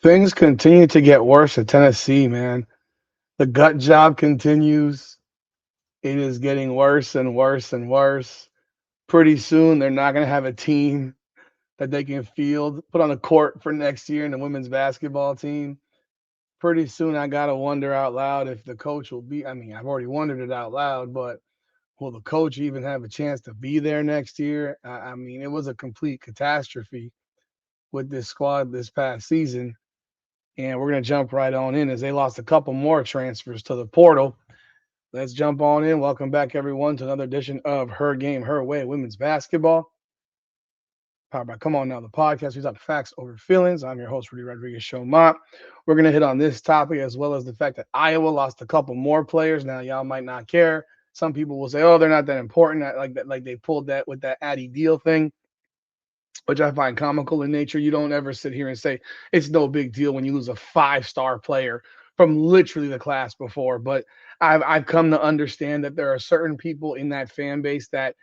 Things continue to get worse at Tennessee, man. The gut job continues. It is getting worse and worse and worse. Pretty soon, they're not going to have a team that they can field, put on the court for next year in the women's basketball team. Pretty soon, I got to wonder out loud if the coach will be. I mean, I've already wondered it out loud, but will the coach even have a chance to be there next year? I mean, it was a complete catastrophe with this squad this past season. And we're going to jump right on in as they lost a couple more transfers to the portal. Let's jump on in. Welcome back, everyone, to another edition of Her Game, Her Way Women's Basketball. Powered by Come On Now, the podcast. We talk facts over feelings. I'm your host, Rudy Rodriguez Showmont. We're going to hit on this topic as well as the fact that Iowa lost a couple more players. Now, y'all might not care. Some people will say, oh, they're not that important. Like that, like they pulled that with that Addy deal thing, which I find comical in nature. You don't ever sit here and say it's no big deal when you lose a 5-star player from literally the class before. But I've come to understand that there are certain people in that fan base that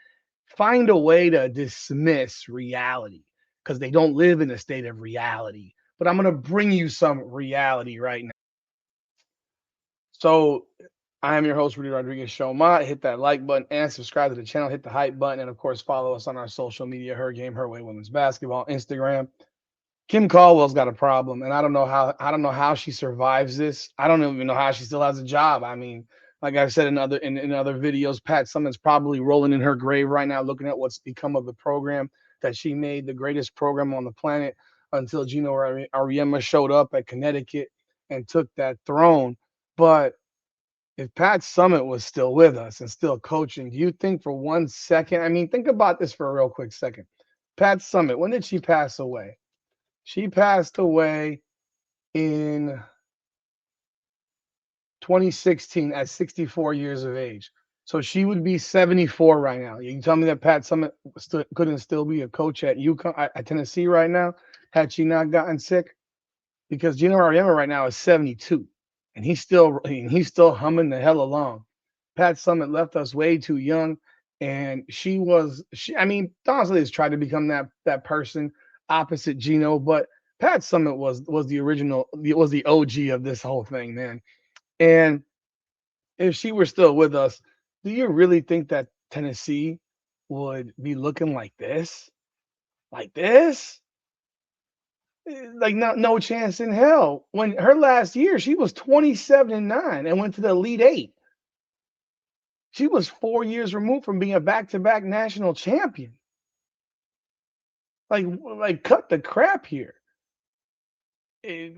find a way to dismiss reality because they don't live in a state of reality. But I'm gonna bring you some reality right now. So I am your host, Rudy Rodriguez Showmont. Hit that like button and subscribe to the channel. Hit the hype button. And of course, follow us on our social media, Her Game, Her Way Women's Basketball, Instagram. Kim Caldwell's got a problem, and I don't know how she survives this. I don't even know how she still has a job. I mean, like I've said in other videos, Pat Summitt's probably rolling in her grave right now, looking at what's become of the program that she made the greatest program on the planet until Gino Auriemma showed up at Connecticut and took that throne. But if Pat Summitt was still with us and still coaching, do you think for 1 second? I mean, think about this for a real quick second. Pat Summitt, when did she pass away? She passed away in 2016 at 64 years of age. So she would be 74 right now. You can tell me that Pat Summitt couldn't still be a coach at UConn, at Tennessee right now, had she not gotten sick? Because Gino Auriemma right now is 72, and he's still humming the hell along. Pat Summitt left us way too young, and she. I mean, Donaldson has tried to become that person opposite Gino, but Pat Summitt was the original, was the OG of this whole thing, man. And if she were still with us, do you really think that Tennessee would be looking like this? Like this? Like no chance in hell. When her last year, she was 27-9 and went to the Elite Eight. She was 4 years removed from being a back-to-back national champion. Like cut the crap here. Eh,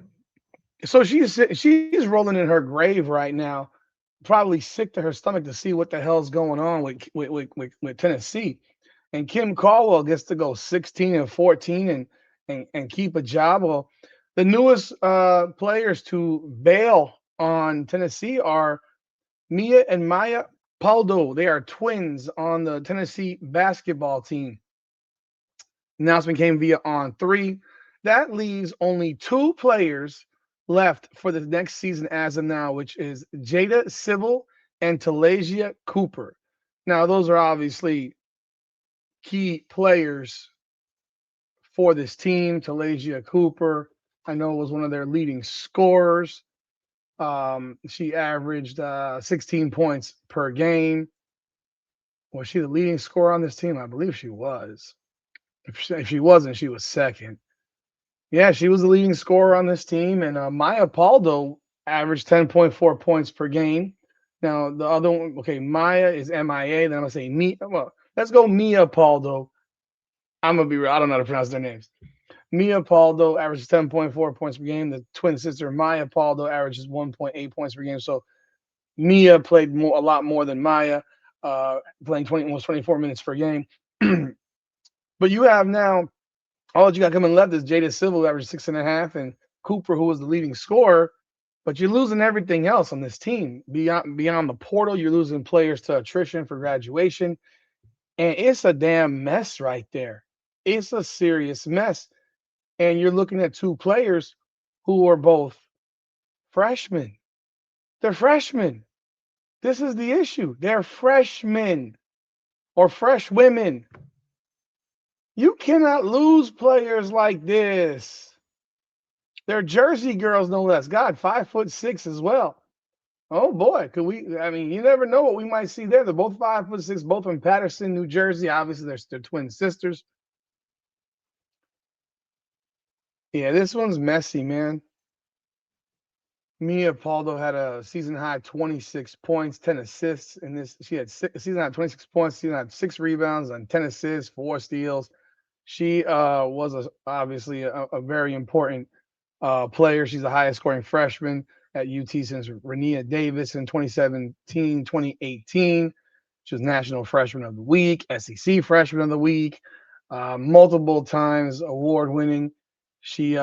so she's rolling in her grave right now, probably sick to her stomach to see what the hell's going on with Tennessee. And Kim Caldwell gets to go 16 and 14 and keep a job. Well, the newest players to bail on Tennessee are Mia and Mya Pauldo. They are twins on the Tennessee basketball team. Announcement came via On3. That leaves only two players left for the next season as of now, which is Jada Civil and Talasia Cooper. Now, those are obviously key players for this team. Talasia Cooper, I know, was one of their leading scorers. She averaged 16 points per game. Was she the leading scorer on this team? I believe she was. If she wasn't, she was second. Yeah, she was the leading scorer on this team. And Mya Pauldo averaged 10.4 points per game. Now, the other one, okay, Mya is MIA. Then I'm going to say Mia. Well, let's go Mia Pauldo. I'm going to be real. I don't know how to pronounce their names. Mia Pauldo averages 10.4 points per game. The twin sister, Mya Pauldo, averages 1.8 points per game. So Mia played a lot more than Mya, playing almost 24 minutes per game. But you have now, all that you got coming left is Jada Civil, who averaged 6.5, and Cooper, who was the leading scorer. But you're losing everything else on this team. Beyond the portal, you're losing players to attrition for graduation. And it's a damn mess right there. It's a serious mess. And you're looking at two players who are both freshmen. They're freshmen. This is the issue. They're freshmen or fresh women. You cannot lose players like this. They're Jersey girls, no less. God, 5'6" as well. Oh boy, could we? I mean, you never know what we might see there. They're both 5'6", both from Patterson, New Jersey. Obviously, they're twin sisters. Yeah, this one's messy, man. Mia Pauldo had a season high 26 points, 10 assists in this. She had season high 26 points, season high 6 rebounds and 10 assists, 4 steals. She was obviously a very important player. She's the highest scoring freshman at UT since Renia Davis in 2017, 2018. She was National Freshman of the Week, SEC Freshman of the Week, multiple times award winning. She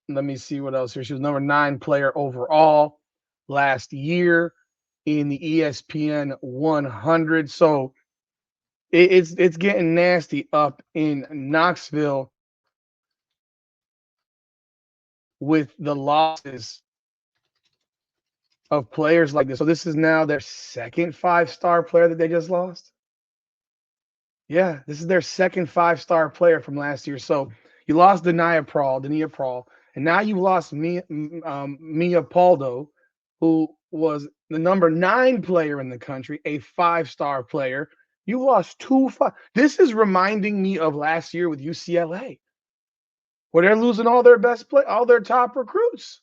let me see what else here. She was number 9 player overall last year in the ESPN 100. So it's getting nasty up in Knoxville with the losses of players like this. So this is now their second 5-star player that they just lost. Yeah, this is their second 5-star player from last year. So you lost Dania Prawl, and now you lost Mia Pauldo, who was the number 9 player in the country, a 5-star player. You lost 2-5. This is reminding me of last year with UCLA, where they're losing all their all their top recruits.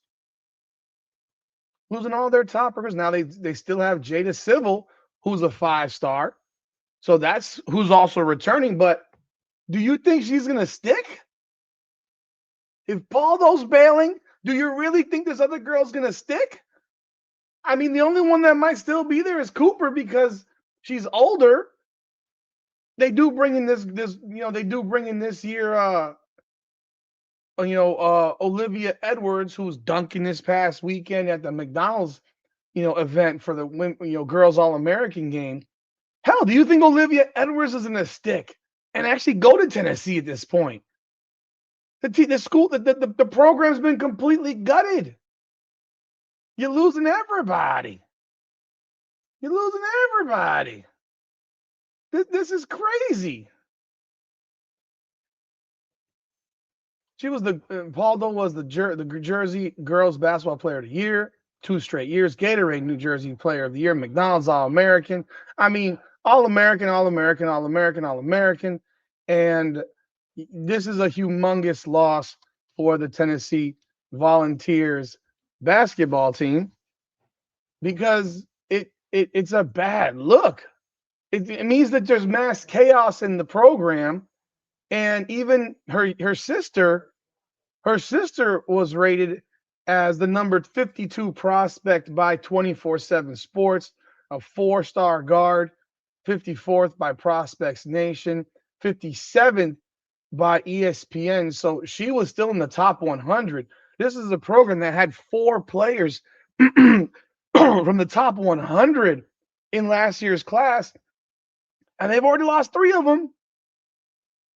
Losing all their top recruits. Now they still have Jada Civil, who's a 5-star. So that's who's also returning. But do you think she's gonna stick? If Baldo's bailing, do you really think this other girl's gonna stick? I mean, the only one that might still be there is Cooper because she's older. They do bring in they do bring in this year Olivia Edwards, who was dunking this past weekend at the McDonald's, event for the girls All-American game. Hell, do you think Olivia Edwards is gonna stick and actually go to Tennessee at this point? The program's been completely gutted. You're losing everybody. You're losing everybody. This is crazy. Pauldo was the Jersey Girls Basketball Player of the Year, 2 straight years. Gatorade New Jersey Player of the Year. McDonald's All-American. I mean, All-American, All-American, All-American, All-American. And this is a humongous loss for the Tennessee Volunteers basketball team because it's a bad look. It means that there's mass chaos in the program, and even her sister was rated as the number 52 prospect by 24/7 Sports, a 4-star guard, 54th by Prospects Nation, 57th by ESPN. So she was still in the top 100. This is a program that had 4 players from the top 100 in last year's class, and they've already lost 3 of them.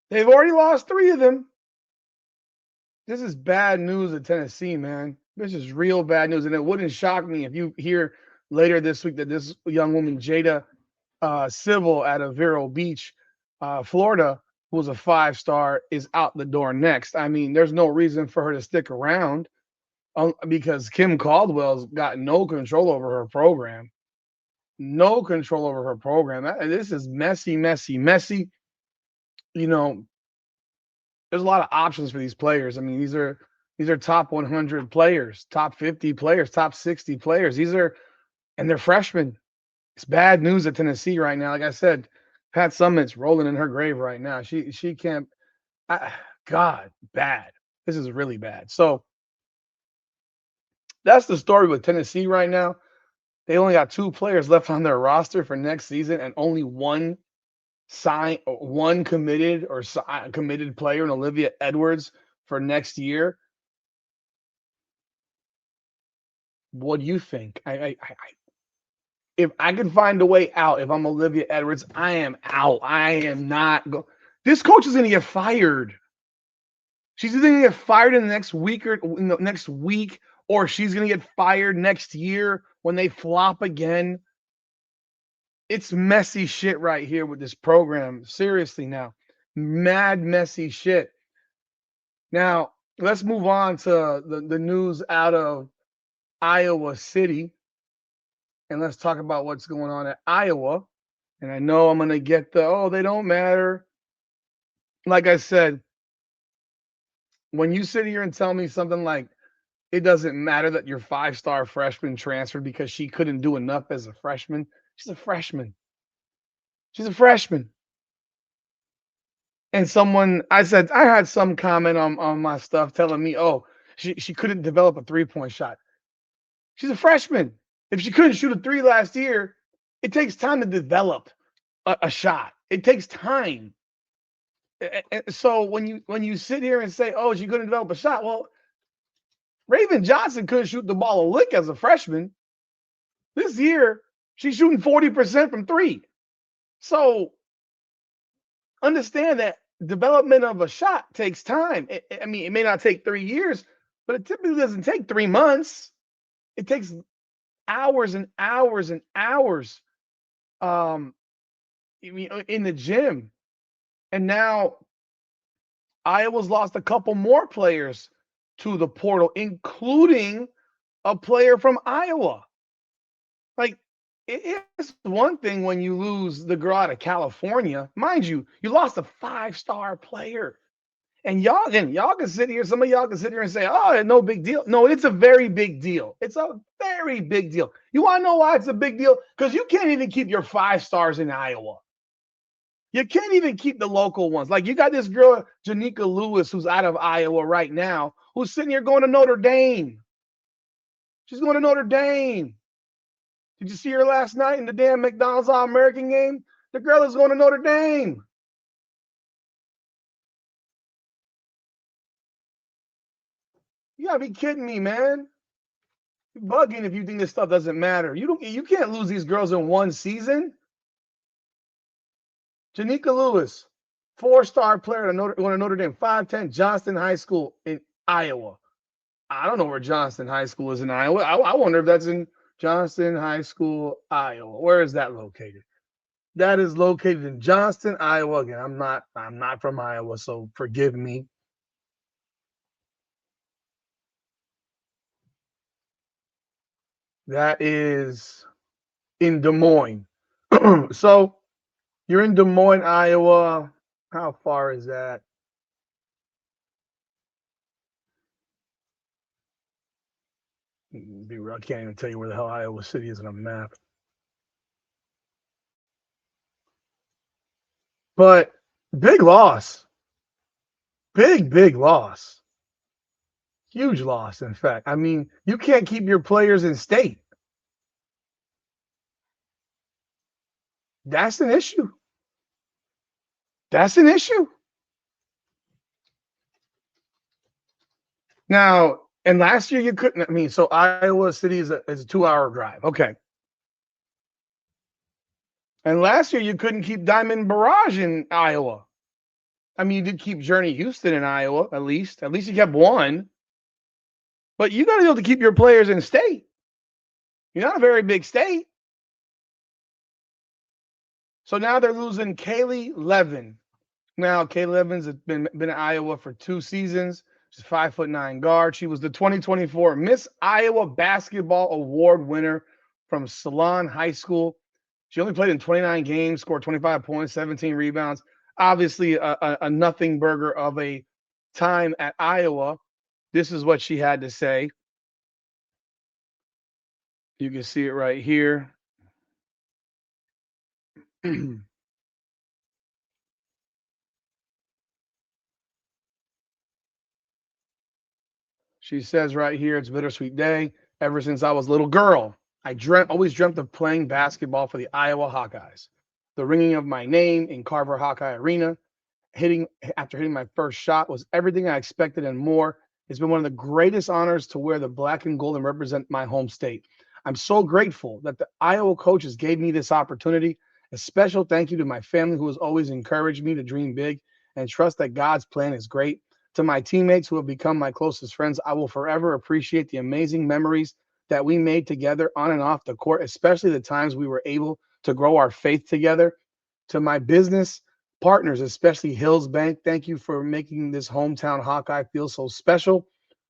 They've already lost 3 of them. This is bad news at Tennessee, man. This is real bad news, and it wouldn't shock me if you hear later this week that this young woman, Jada Civil out of Vero Beach, Florida, who was a 5-star, is out the door next. I mean, there's no reason for her to stick around because Kim Caldwell's got no control over her program. No control over her program. This is messy, messy, messy. There's a lot of options for these players. I mean, these are top 100 players, top 50 players, top 60 players. And they're freshmen. It's bad news at Tennessee right now. Like I said, Pat Summitt's rolling in her grave right now. She can't. God, bad. This is really bad. So that's the story with Tennessee right now. They only got 2 players left on their roster for next season, and only one committed committed player in Olivia Edwards for next year. What do you think? If I can find a way out, if I'm Olivia Edwards, I am out. I am not go. This coach is going to get fired. She's either going to get fired in the next week or she's going to get fired next year when they flop again. It's messy shit right here with this program. Seriously now. Mad messy shit. Now, let's move on to the news out of Iowa City, and let's talk about what's going on at Iowa. And I know I'm gonna get the they don't matter. Like I said, when you sit here and tell me something like it doesn't matter that your 5-star freshman transferred because she couldn't do enough as a freshman, she's a freshman. She's a freshman. And I had some comment on my stuff telling me, oh, she couldn't develop a 3-point shot. She's a freshman. If she couldn't shoot a three last year, it takes time to develop a shot. It takes time. So when you sit here and say, "Oh, she couldn't develop a shot," well, Raven Johnson couldn't shoot the ball a lick as a freshman. This year, she's shooting 40% from three. So understand that development of a shot takes time. I mean, it may not take 3 years, but it typically doesn't take 3 months. It takes hours and hours and hours um, in the gym. And now Iowa's lost a couple more players to the portal, including a player from Iowa. Like, it's one thing when you lose the girl out of California. Mind you, you lost a 5-star player. And y'all can sit here, some of y'all can sit here and say, oh, no big deal. No, it's a very big deal. It's a very big deal. You want to know why it's a big deal? Because you can't even keep your 5 stars in Iowa. You can't even keep the local ones. Like, you got this girl, Janika Lewis, who's out of Iowa right now, who's sitting here going to Notre Dame. She's going to Notre Dame. Did you see her last night in the damn McDonald's All-American game? The girl is going to Notre Dame. You gotta be kidding me, man. You're bugging if you think this stuff doesn't matter. You can't lose these girls in one season. Janika Lewis, 4-star player to Notre Dame, 5'10", Johnston High School in Iowa. I don't know where Johnston High School is in Iowa. I wonder if that's in Johnston High School, Iowa. Where is that located? That is located in Johnston, Iowa. Again, I'm not from Iowa, so forgive me. That is in Des Moines. So you're in Des Moines, Iowa. How far is that? Be real, I can't even tell you where the hell Iowa City is on a map. But big loss. Big loss. Huge loss, in fact. I mean, you can't keep your players in state. That's an issue. That's an issue. Now, and last year you couldn't. I mean, so Iowa City is a 2-hour drive. Okay. And last year you couldn't keep Diamond Barrage in Iowa. I mean, you did keep Journey Houston in Iowa, at least. At least you kept one. But you got to be able to keep your players in state. You're not a very big state. So now they're losing Callie Levin. Now, Callie Levin's been in Iowa for 2 seasons. She's 5'9" guard. She was the 2024 Miss Iowa Basketball Award winner from Salon High School. She only played in 29 games, scored 25 points, 17 rebounds. Obviously, a nothing burger of a time at Iowa. This is what she had to say. You can see it right here. She says right here, it's a bittersweet day. Ever since I was a little girl, I always dreamt of playing basketball for the Iowa Hawkeyes. The ringing of my name in Carver Hawkeye Arena, after hitting my first shot, was everything I expected and more. It's been one of the greatest honors to wear the black and gold and represent my home state. I'm so grateful that the Iowa coaches gave me this opportunity. A special thank you to my family who has always encouraged me to dream big and trust that God's plan is great. To my teammates who have become my closest friends, I will forever appreciate the amazing memories that we made together on and off the court, especially the times we were able to grow our faith together. To my business partners, especially Hills Bank. Thank you for making this hometown Hawkeye feel so special.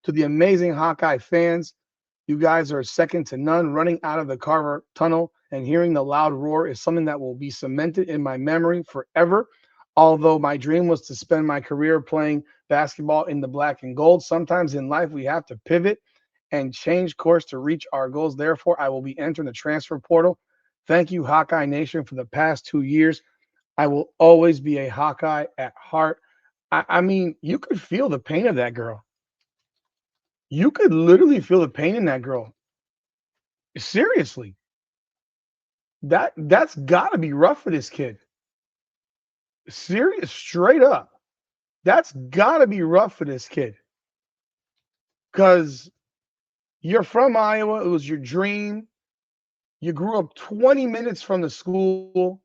To the amazing Hawkeye fans, you guys are second to none. Running out of the Carver Tunnel and hearing the loud roar is something that will be cemented in my memory forever. Although my dream was to spend my career playing basketball in the black and gold, sometimes in life we have to pivot and change course to reach our goals. Therefore, I will be entering the transfer portal. Thank you, Hawkeye Nation, for the past 2 years. I will always be a Hawkeye at heart. I mean, you could feel the pain of that girl. You could literally feel the pain in that girl. Seriously. That's gotta be rough for this kid. Serious, straight up. That's gotta be rough for this kid. Because you're from Iowa, it was your dream. You grew up 20 minutes from the school.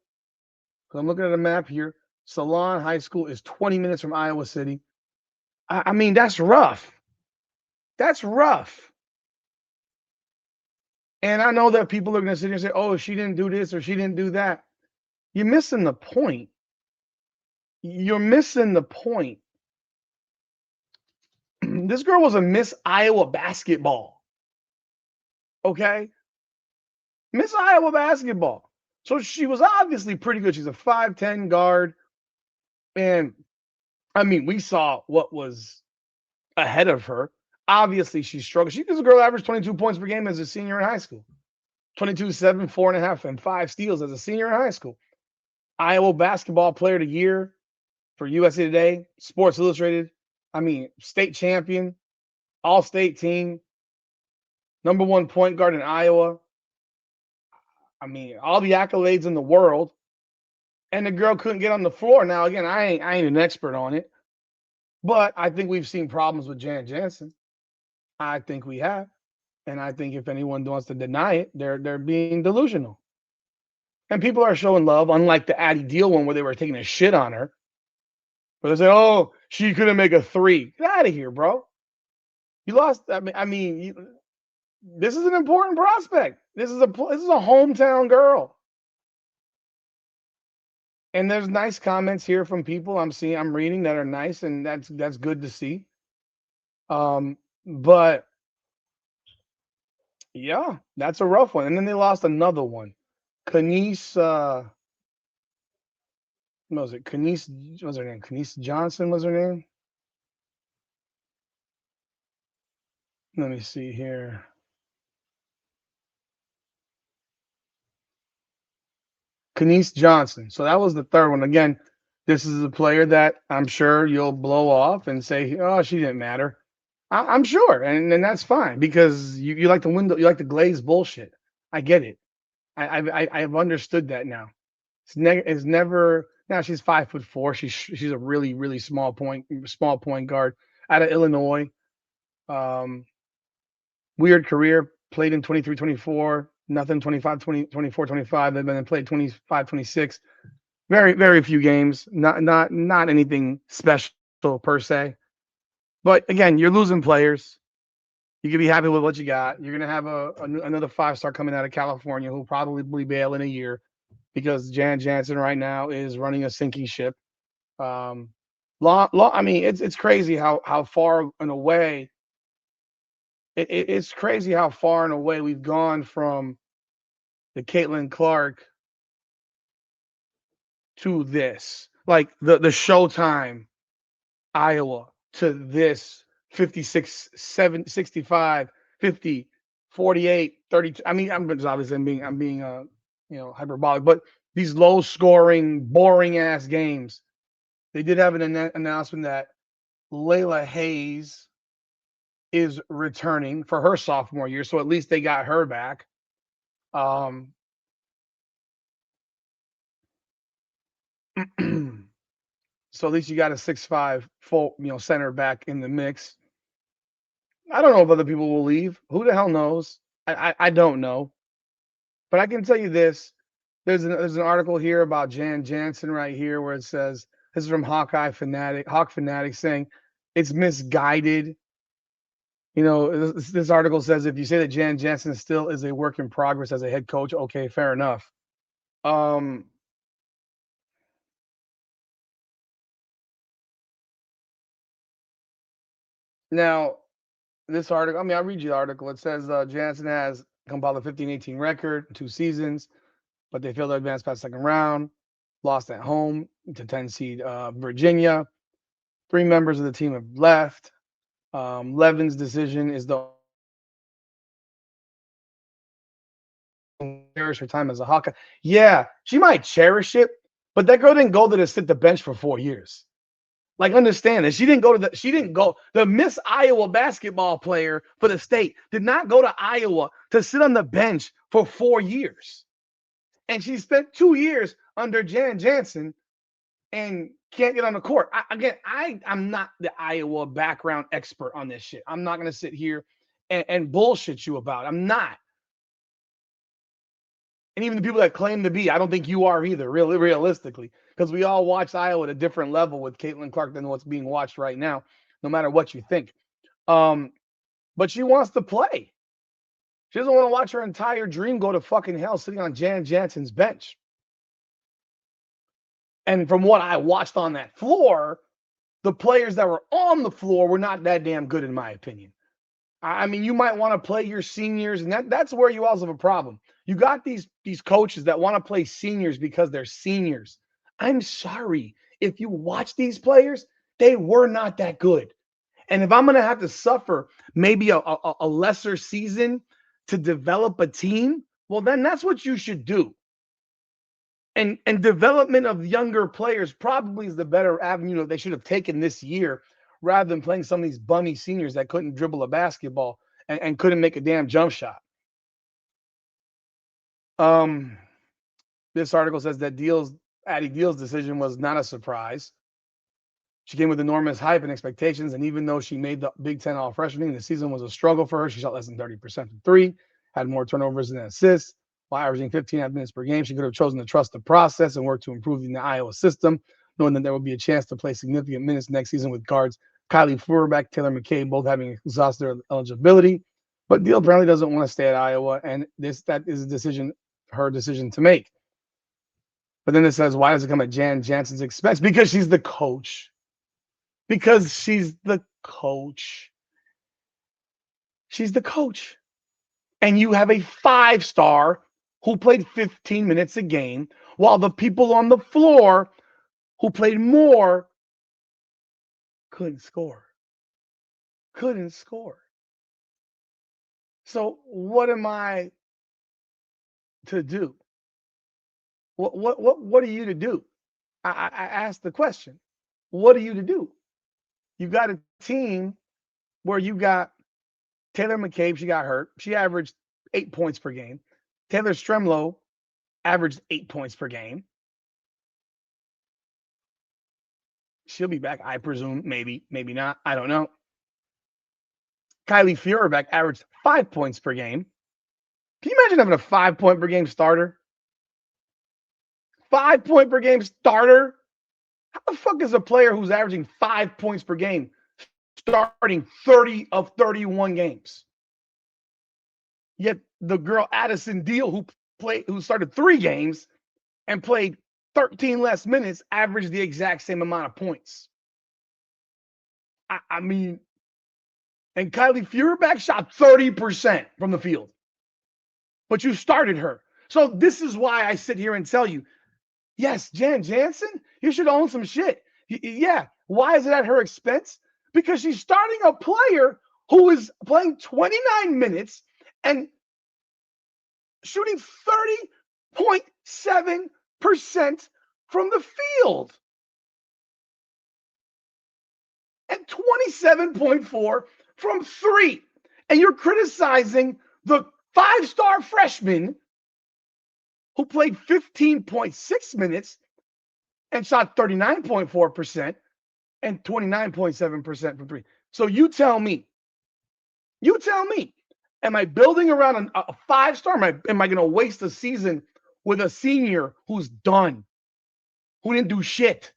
I'm looking at a map here. Salon High School is 20 minutes from Iowa City. I mean, that's rough. That's rough. And I know that people are going to sit here and say, oh, she didn't do this or she didn't do that. You're missing the point. You're missing the point. This girl was a Miss Iowa basketball. Okay? Miss Iowa basketball. So she was obviously pretty good. She's a 5'10 guard. And I mean, we saw what was ahead of her. Obviously, she struggled. This girl averaged 22 points per game as a senior in high school. 22, 7, 4.5, and 5 steals as a senior in high school. Iowa Basketball Player of the Year for USA Today, Sports Illustrated. I mean, state champion, all-state team, number 1 point guard in Iowa. I mean, all the accolades in the world. And the girl couldn't get on the floor. Now, again, I ain't an expert on it. But I think we've seen problems with Jan Jensen. I think we have. And I think if anyone wants to deny it, they're being delusional. And people are showing love, unlike the Addie Deal one where they were taking a shit on her. Where they say, oh, she couldn't make a 3. Get out of here, bro. You lost. I mean, this is an important prospect. This is a hometown girl. And there's nice comments here from people I'm reading that are nice, and that's good to see. But yeah, that's a rough one. And then they lost another one. Kenise, what was it? Kenise, what was her name? Kenise Johnson was her name? Let me see here. Kenise Johnson. So that was the third one. Again, this is a player that I'm sure you'll blow off and say, oh, she didn't matter. I'm sure. And that's fine because you like the window, you like the glazed bullshit. I get it. I've understood that now. It's never now she's 5'4". She's a really, really small point guard out of Illinois. Weird career, played in 23, 24, nothing 25, 20, 24, 25. Then played 25, 26. Very, very few games. Not anything special per se. But again, you're losing players. You can be happy with what you got. You're gonna have another 5-star coming out of California who'll probably bail in a year because Jan Jensen right now is running a sinking ship. I mean, it's crazy how far and away. It's crazy how far and away we've gone from the Caitlin Clark to this, like the Showtime Iowa to this 56, 7, 65, 50, 48, 32. I mean, I'm obviously I'm being hyperbolic, but these low scoring, boring ass games. They did have an announcement that Layla Hayes is returning for her sophomore year, so at least they got her back. So at least you got a 6'5" full, center back in the mix. I don't know if other people will leave. Who the hell knows? I don't know. But I can tell you this. There's an article here about Jan Jensen right here where it says, this is from Hawk Fanatic saying it's misguided. This article says if you say that Jan Jensen still is a work in progress as a head coach, okay, fair enough. Now, this article, I mean, I'll read you the article. It says Jansen has compiled a 15-18 record in 2 seasons, but they failed to advance past second round, lost at home to 10 seed Virginia. 3 members of the team have left. Levin's decision is the cherish her time as a Hawkeye. Yeah, she might cherish it, but that girl didn't go there to sit the bench for 4 years. Like, understand that she didn't go, the Miss Iowa basketball player for the state did not go to Iowa to sit on the bench for 4 years. And she spent 2 years under Jan Jensen and can't get on the court. I'm not the Iowa background expert on this shit. I'm not going to sit here and bullshit you about it. I'm not. And even the people that claim to be, I don't think you are either, really, realistically, because we all watch Iowa at a different level with Caitlin Clark than what's being watched right now, no matter what you think. But she wants to play. She doesn't want to watch her entire dream go to fucking hell sitting on Jan Jensen's bench. And from what I watched on that floor, the players that were on the floor were not that damn good, in my opinion. I mean, you might want to play your seniors, and that's where you also have a problem. You got these coaches that want to play seniors because they're seniors. I'm sorry. If you watch these players, they were not that good. And if I'm going to have to suffer maybe a lesser season to develop a team, well, then that's what you should do. And development of younger players probably is the better avenue they should have taken this year rather than playing some of these bummy seniors that couldn't dribble a basketball and couldn't make a damn jump shot. This article says that Addie Deal's decision was not a surprise. She came with enormous hype and expectations, and even though she made the Big Ten All-Freshman, the season was a struggle for her. She shot less than 30% from three, had more turnovers than assists. While averaging 15 minutes per game, she could have chosen to trust the process and work to improve the Iowa system, knowing that there would be a chance to play significant minutes next season with guards Callie, Taylor McCabe, both having exhausted their eligibility. But Deal apparently doesn't want to stay at Iowa, and that is her decision to make. But then it says, why does it come at Jan Jensen's expense? Because she's the coach. Because she's the coach. She's the coach. And you have a 5-star who played 15 minutes a game, while the people on the floor who played more couldn't score. Couldn't score. So what am I to do? What are you to do? I asked the question. What are you to do? You got a team where you got Taylor McCabe, she got hurt. She averaged 8 points per game. Taylor Stremlow averaged 8 points per game. She'll be back, I presume. Maybe not. I don't know. Kylie Feuerbeck averaged 5 points per game. Can you imagine having a 5-point per game starter? 5-point per game starter? How the fuck is a player who's averaging 5 points per game starting 30 of 31 games? Yet the girl Addison Deal, who started 3 games and played 13 less minutes, averaged the exact same amount of points. I mean, and Kylie Feuerbeck shot 30% from the field. But you started her. So this is why I sit here and tell you, yes, Jan Jensen, you should own some shit. Yeah. Why is it at her expense? Because she's starting a player who is playing 29 minutes and shooting 30.7% from the field and 27.4 from three. And you're criticizing the 5-star freshman who played 15.6 minutes and shot 39.4% and 29.7% from three. So you tell me, am I building around a 5-star? Am I going to waste a season with a senior who's done, who didn't do shit?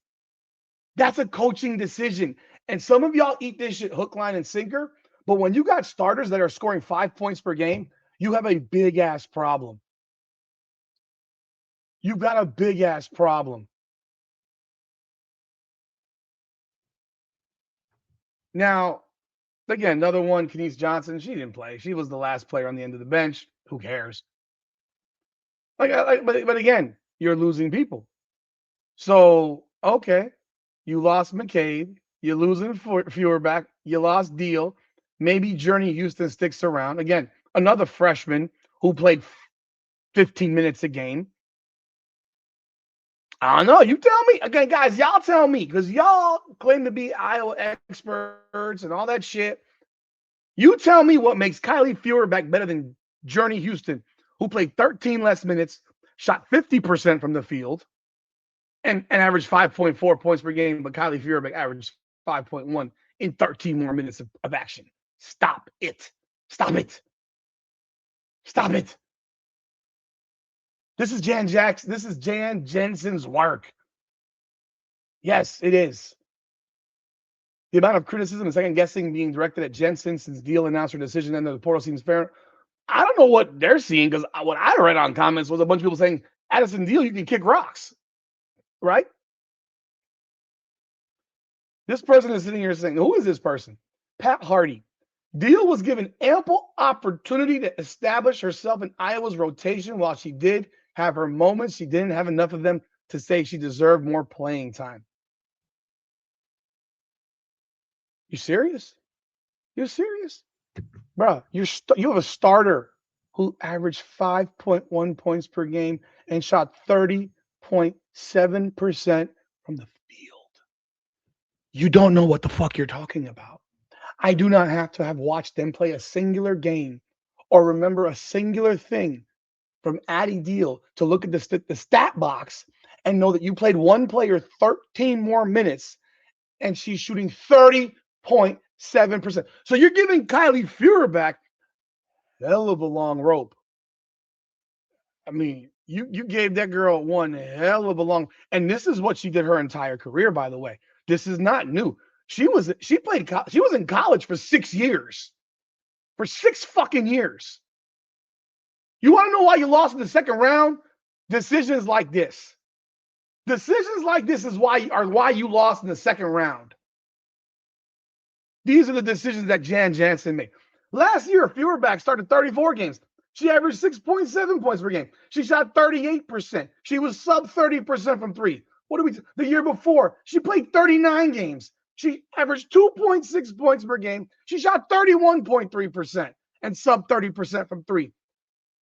That's a coaching decision. And some of y'all eat this shit hook, line, and sinker. But when you got starters that are scoring 5 points per game, you have a big-ass problem. You've got a big-ass problem. Now, Again, another one, Kenise Johnson. She didn't play. She was the last player on the end of the bench. Who cares? But again, you're losing people. So okay, you lost McCabe. You're losing Feuerback. You lost Deal. Maybe Journey Houston sticks around. Again, another freshman who played 15 minutes a game. I don't know. You tell me. Again, guys, y'all tell me, because y'all claim to be Iowa experts and all that shit. You tell me what makes Kylie Feuerback better than Journey Houston, who played 13 less minutes, shot 50% from the field, and averaged 5.4 points per game, but Kylie Feuerback averaged 5.1 in 13 more minutes of action. Stop it. Stop it. Stop it. This is Jan Jackson. This is Jan Jensen's work. Yes, it is. The amount of criticism and second guessing being directed at Jensen since Deal announced her decision and the portal seems fair. I don't know what they're seeing, because what I read on comments was a bunch of people saying, Addison Deal, you can kick rocks. Right? This person is sitting here saying, who is this person? Pat Hardy. Deal was given ample opportunity to establish herself in Iowa's rotation. While she did have her moments, she didn't have enough of them to say she deserved more playing time. You serious? You're serious? Bro, you have a starter who averaged 5.1 points per game and shot 30.7% from the field. You don't know what the fuck you're talking about. I do not have to have watched them play a singular game or remember a singular thing from Addie Deal to look at the stat box and know that you played one player 13 more minutes and she's shooting 30.7%. So you're giving Kylie Feuerback hell of a long rope. I mean, you gave that girl one hell of a long, and this is what she did her entire career, by the way. This is not new. She was in college for 6 years. For 6 fucking years. You want to know why you lost in the second round? Decisions like this. Decisions like this is why you lost in the second round. These are the decisions that Jan Jensen made. Last year, Feuerback started 34 games. She averaged 6.7 points per game. She shot 38%. She was sub 30% from three. The year before, she played 39 games. She averaged 2.6 points per game. She shot 31.3% and sub 30% from three.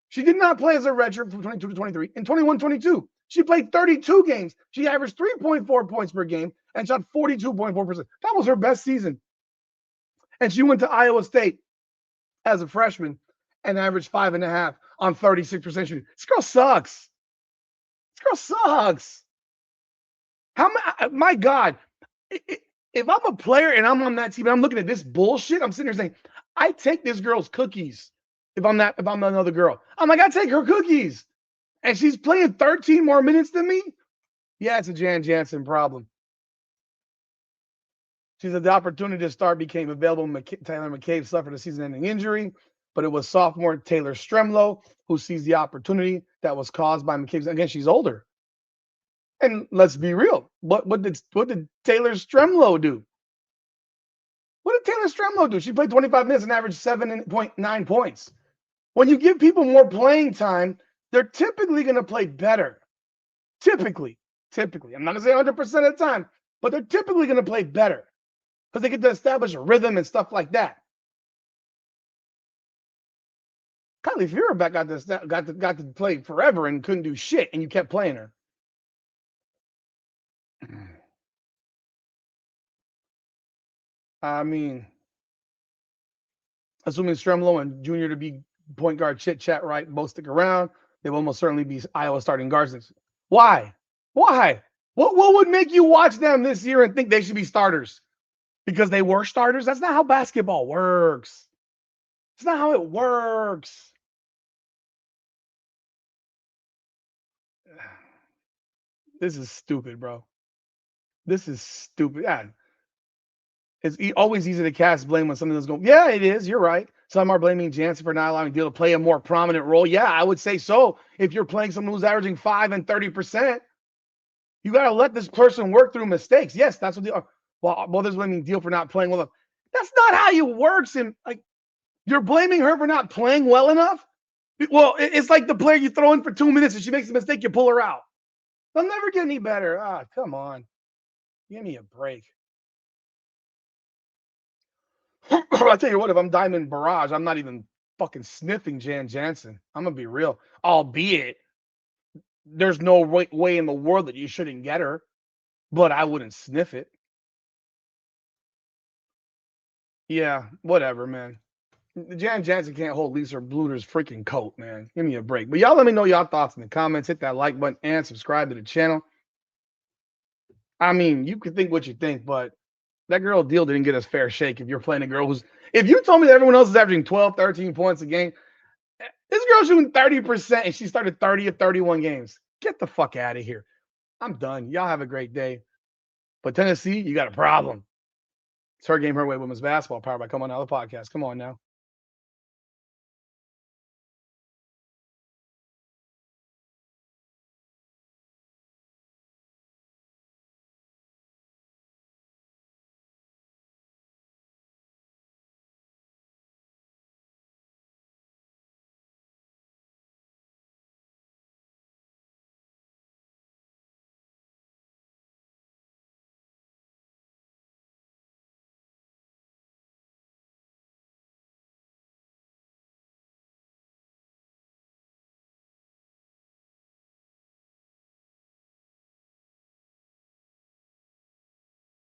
She did not play as a redshirt from 22 to 23. In 21-22, she played 32 games. She averaged 3.4 points per game and shot 42.4%. That was her best season. And she went to Iowa State as a freshman and averaged 5.5 on 36% shooting. This girl sucks. This girl sucks. My God, if I'm a player and I'm on that team and I'm looking at this bullshit, I'm sitting here saying, I take this girl's cookies. If I'm another girl, I'm like, I take her cookies. And she's playing 13 more minutes than me. Yeah, it's a Jan Jensen problem. She said the opportunity to start became available when Taylor McCabe suffered a season-ending injury, but it was sophomore Taylor Stremlow who sees the opportunity that was caused by McCabe's. Again, she's older. And let's be real. What did Taylor Stremlow do? What did Taylor Stremlow do? She played 25 minutes and averaged 7.9 points. When you give people more playing time, they're typically going to play better. Typically. I'm not going to say 100% of the time, but they're typically going to play better because they get to establish a rhythm and stuff like that. Kylie Feuerback got to play forever and couldn't do shit, and you kept playing her. I mean, assuming Stremlow and Junior to be point guard chit-chat right, both stick around, they will almost certainly be Iowa starting guards. Why? What would make you watch them this year and think they should be starters? Because they were starters? That's not how basketball works. It's not how it works. This is stupid, bro. This is stupid. Yeah. It's always easy to cast blame when something is going. Yeah, it is. You're right. Some are blaming Jansen for not allowing Deal to play a more prominent role. Yeah, I would say so. If you're playing someone who's averaging 5 and 30%, you got to let this person work through mistakes. Yes, that's what they are. Well, others blaming Deal for not playing well. That's not how it works. And like, you're blaming her for not playing well enough. Well, it's like the player you throw in for 2 minutes and she makes a mistake, you pull her out. They'll never get any better. Ah, come on. Give me a break. I tell you what, if I'm Diamond Barrage, I'm not even fucking sniffing Jan Jensen. I'm gonna be real. Albeit, there's no way in the world that you shouldn't get her, but I wouldn't sniff it. Yeah, whatever, man. Jan Jensen can't hold Lisa Bluder's freaking coat, man. Give me a break. But y'all let me know y'all thoughts in the comments. Hit that like button and subscribe to the channel. I mean, you can think what you think, but that girl Deal didn't get us fair shake if you're playing a girl who's. If you told me that everyone else is averaging 12, 13 points a game, this girl's shooting 30% and she started 30 of 31 games. Get the fuck out of here. I'm done. Y'all have a great day. But Tennessee, you got a problem. It's Her Game, Her Way Women's Basketball, powered by Come On Now, the podcast. Come on now.